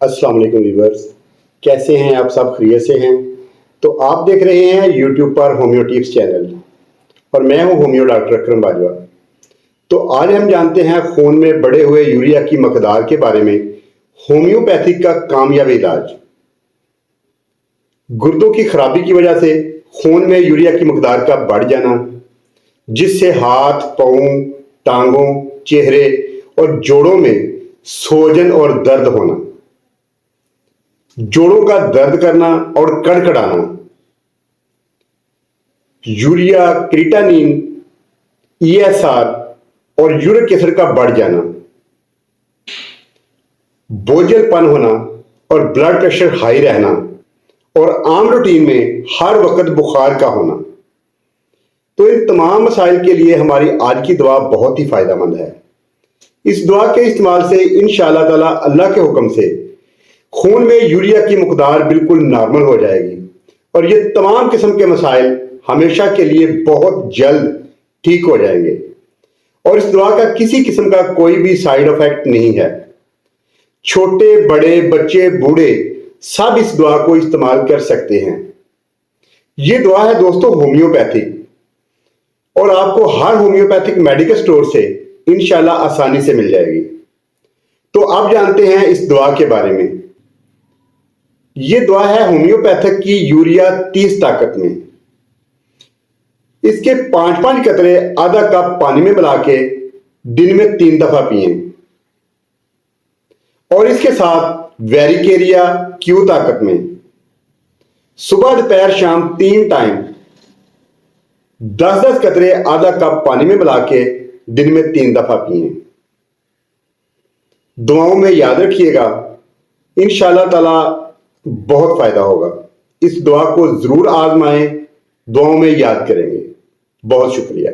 अस्सलाम वालेकुम व्यूअर्स, कैसे हैं आप सब? खैरियत से हैं? तो आप देख रहे हैं यूट्यूब पर होम्यो टिप्स चैनल और मैं हूं होम्यो डॉक्टर अकरम बाजवा। तो आज हम जानते हैं खून में बढ़े हुए यूरिया की मकदार के बारे में, होम्योपैथिक का कामयाब इलाज। गुर्दों की खराबी की वजह से खून में यूरिया की मकदार का बढ़ जाना, जिससे हाथ, पांव, टांगों, चेहरे और जोड़ों में सूजन और दर्द होना, जोड़ों का दर्द करना और कड़कड़ाना, यूरिया, क्रिएटिनिन, ईएसआर और यूरिक एसिड का बढ़ जाना, बोझलपन होना और ब्लड प्रेशर हाई रहना और आम रूटीन में हर वक्त बुखार का होना। तो इन तमाम मसाइल के लिए हमारी आज की दवा बहुत ही फायदेमंद है। इस दवा के इस्तेमाल से इंशाअल्लाह ताला अल्लाह के हुक्म से खून में यूरिया की मकदार बिल्कुल नॉर्मल हो जाएगी और ये तमाम किस्म के मसाइल हमेशा के लिए बहुत जल्द ठीक हो जाएंगे। और इस दवा का किसी किस्म का कोई भी साइड इफेक्ट नहीं है। छोटे बड़े, बच्चे, बूढ़े सब इस दवा को इस्तेमाल कर सकते हैं। ये दवा है दोस्तों होम्योपैथिक और आपको हर होम्योपैथिक मेडिकल स्टोर से इंशाल्लाह आसानी से मिल जाएगी। तो आप जानते हैं इस दवा के बारे में। ये दवा है होम्योपैथिक की यूरिया 30 ताकत में। इसके 5-5 कतरे आधा कप पानी में मिला के दिन में 3 दफा पिएं और इसके साथ वेरिकेरिया क्यू ताकत में सुबह, दोपहर, शाम 3 टाइम 10-10 कतरे आधा कप पानी में मिला के दिन में 3 दफा पिएं। दुआओं में याद रखिएगा, इंशाअल्लाह ताला बहुत फायदा होगा। इस दुआ को जरूर आजमाएं, दुआओं में याद करेंगे। बहुत शुक्रिया।